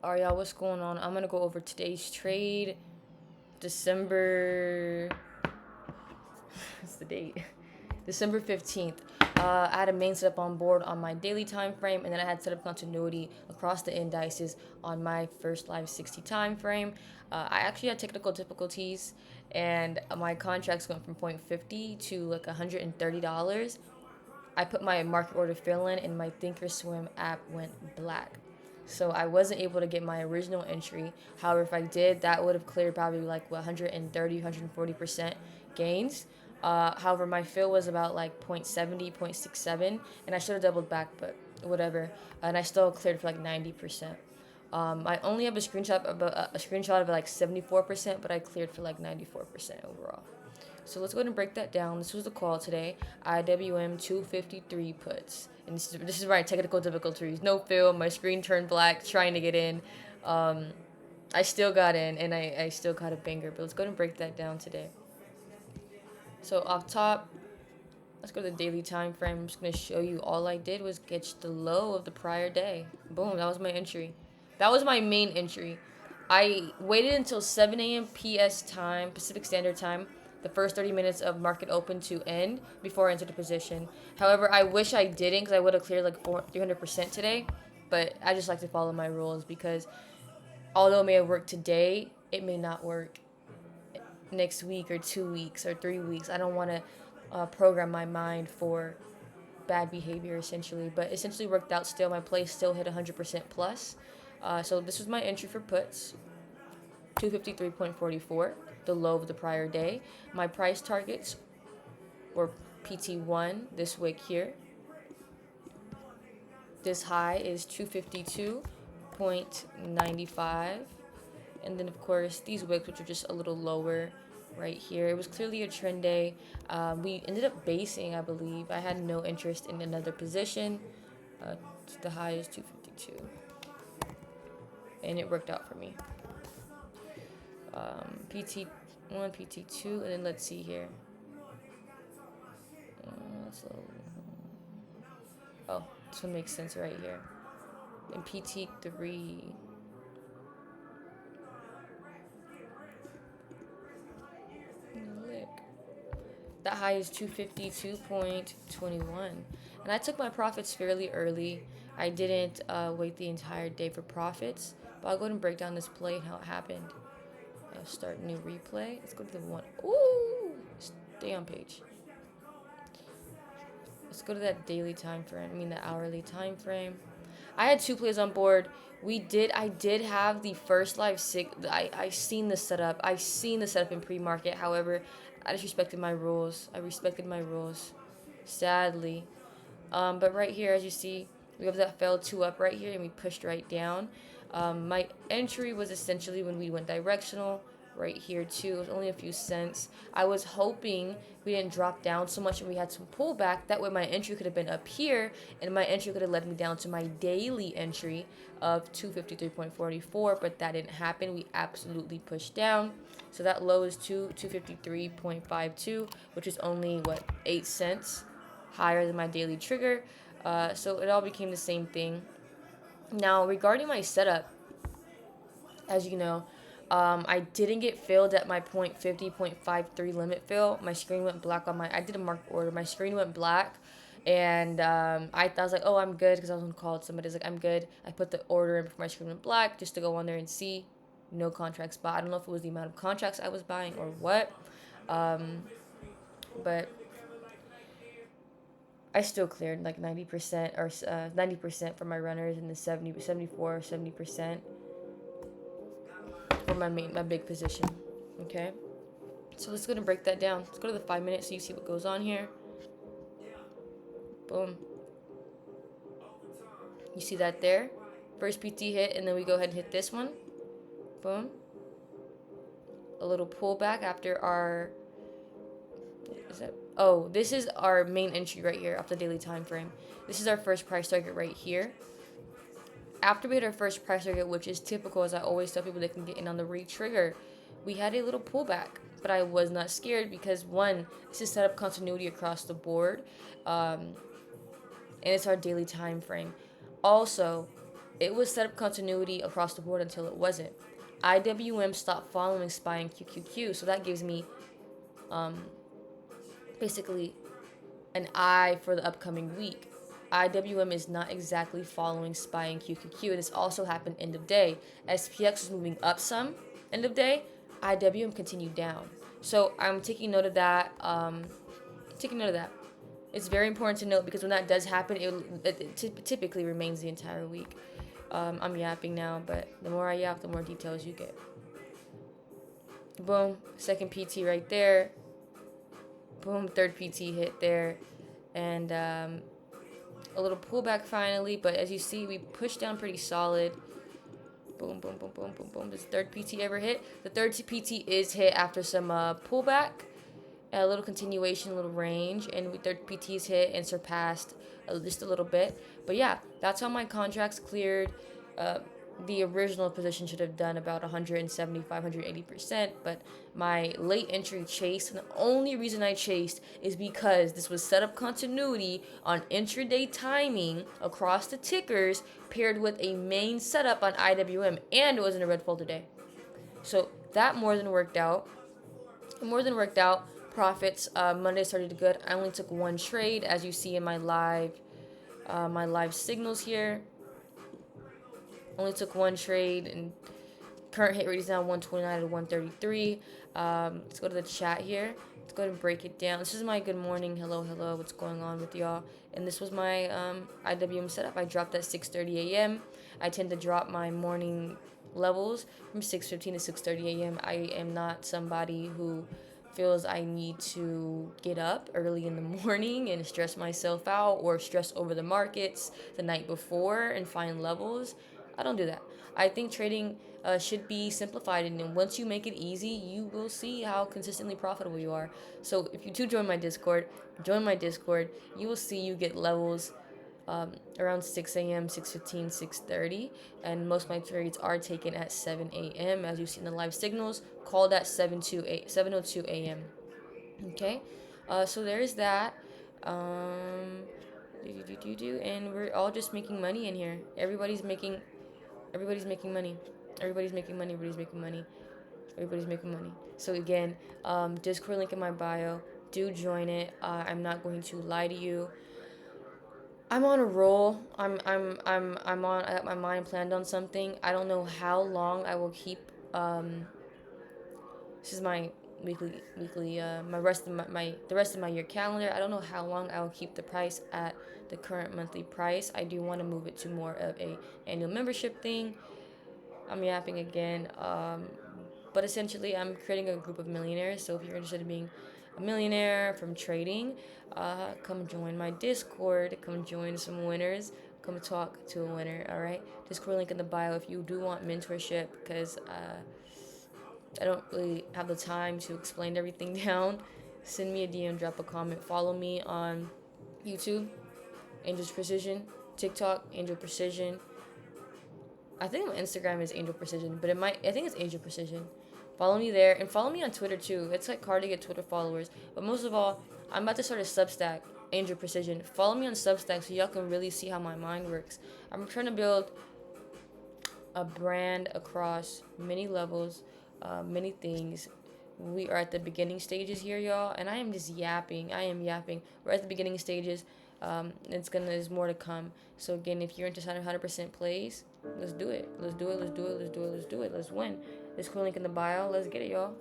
Alright, y'all, what's going on? I'm gonna go over today's trade. December. What's the date? December 15th. I had a main setup on board on my daily time frame, and then I had setup continuity across the indices on my first live 60 time frame. I actually had technical difficulties, and my contracts went from 0.50 to like $130. I put my market order fill in, and my Thinkorswim app went black. So I wasn't able to get my original entry. However, if I did, that would have cleared probably like 130, 140% gains. However, my fill was about like 0.70, 0.67, and I should have doubled back, but whatever. And I still cleared for like 90%. I only have a screenshot of like 74%, but I cleared for like 94% overall. So let's go ahead and break that down. This was the call today. IWM 253 puts. And this is my technical difficulties. No film. My screen turned black trying to get in. Um, I still got in, and I still got a banger. But let's go ahead and break that down today. So off top, let's go to the daily time frame. I'm just going to show you all I did was get the low of the prior day. Boom, that was my entry. That was my main entry. I waited until 7 a.m. PS time, Pacific Standard Time, the first 30 minutes of market open to end before I entered the position. However, I wish I didn't because I would have cleared like 300% today. But I just like to follow my rules because although it may have worked today, it may not work next week or 2 weeks or 3 weeks. I don't want to program my mind for bad behavior essentially, but essentially worked out still. My play still hit 100% plus. So this was my entry for puts, 253.44, the low of the prior day. My price targets were PT1, this wick here. This high is 252.95. And then, of course, these wicks, which are just a little lower right here. It was clearly a trend day. We ended up basing, I believe. I had no interest in another position. The high is 252. And it worked out for me. PT1, PT2, and then let's see here. Oh, this one makes sense right here. And PT3. Lick. That high is 252.21. And I took my profits fairly early. I didn't wait the entire day for profits. But I'll go ahead and break down this play and how it happened. I'll start new replay. Let's go to the one. Ooh! Stay on page. Let's go to that daily time frame. I mean the hourly time frame. I had two plays on board. I did have the first live six. I seen the setup. I seen the setup in pre-market. However, I just respected my rules. I respected my rules. Sadly. But right here, as you see, we have that fell two up right here, and we pushed right down. My entry was essentially when we went directional right here too. It was only a few cents. I was hoping we didn't drop down so much and we had some pullback. That way my entry could have been up here, and my entry could have led me down to my daily entry of 253.44, but that didn't happen. We absolutely pushed down. So that low is 253.52, which is only, 8 cents higher than my daily trigger. So it all became the same thing. Now, regarding my setup, as you know, I didn't get filled at my 0.50, limit fill. My screen went black on I did a market order. My screen went black. And I was like, oh, I'm good because I was on call with somebody. I was like, I'm good. I put the order in before my screen went black just to go on there and see. No contracts bought. I don't know if it was the amount of contracts I was buying or what. But I still cleared like 90% or 90% for my runners and the 74, 70% for my big position. Okay. So let's go and break that down. Let's go to the 5 minutes so you see what goes on here. Boom. You see that there? First PT hit, and then we go ahead and hit this one. Boom. A little pullback after our. Oh, this is our main entry right here off the daily time frame. This is our first price target right here. After we hit our first price target, which is typical, as I always tell people, they can get in on the re-trigger, we had a little pullback. But I was not scared because, one, this is set up continuity across the board, and it's our daily time frame. Also, It was set up continuity across the board until it wasn't. IWM stopped following SPY and QQQ, so that gives me basically an eye for the upcoming week. IWM is not exactly following SPY and QQQ. This also happened end of day. SPX was moving up some end of day. IWM continued down. So I'm taking note of that. Taking note of that. It's very important to note because when that does happen, it typically remains the entire week. I'm yapping now, but the more I yap, the more details you get. Boom, second PT right there. Boom, third PT hit there. And a little pullback finally, but as you see, we pushed down pretty solid. Boom, boom, boom, boom, boom, boom. Does third PT ever hit? The third PT is hit after some pullback. A little continuation, a little range, and third PT's hit and surpassed just a little bit. But yeah, that's how my contracts cleared. The original position should have done about 175, 180%, but my late entry chase, and the only reason I chased is because this was setup continuity on intraday timing across the tickers paired with a main setup on IWM, and it was in a red folder day. So that more than worked out. Profits Monday started good. I only took one trade, as you see in my live signals here. Only took one trade, and current hit rate is now 129 to 133. Let's go to the chat here. Let's go ahead and break it down. This is my good morning. Hello, hello. What's going on with y'all? And this was my IWM setup. I dropped at 6:30 a.m. I tend to drop my morning levels from 6:15 to 6:30 a.m. I am not somebody who feels I need to get up early in the morning and stress myself out or stress over the markets the night before and find levels. I don't do that. I think trading should be simplified, and then once you make it easy, you will see how consistently profitable you are. So if you do join my Discord, you will see you get levels around 6 a.m., 6:15, 6:30, and most of my trades are taken at 7 a.m. as you see in the live signals, called at 7:02 a.m. Okay, so there's that. And we're all just making money in here. Everybody's making money. Everybody's making money. Everybody's making money. So again, Discord link in my bio. Do join it. I'm not going to lie to you. I'm on a roll. I'm on. I got my mind planned on something. I don't know how long I will keep. This is my weekly. My rest of the rest of my year calendar. I don't know how long I will keep the price at the current monthly price. I do want to move it to more of a annual membership thing. I'm yapping again. But essentially, I'm creating a group of millionaires. So if you're interested in being a millionaire from trading, come join my Discord. Come join some winners. Come talk to a winner. All right. Discord link in the bio if you do want mentorship, because I don't really have the time to explain everything down. Send me a DM, drop a comment. Follow me on YouTube, Angel's Precision. TikTok, Angel Precision. I think my Instagram is Angel Precision, but I think it's Angel Precision. Follow me there, and follow me on Twitter too. It's like hard to get Twitter followers, but most of all, I'm about to start a Substack, Angel Precision. Follow me on Substack so y'all can really see how my mind works. I'm trying to build a brand across many levels, many things. We are at the beginning stages here, y'all, and I am just yapping. We're at the beginning stages. There's more to come. So again, if you're interested in 100% plays, let's do it. Let's win. Let's click link in the bio. Let's get it, y'all.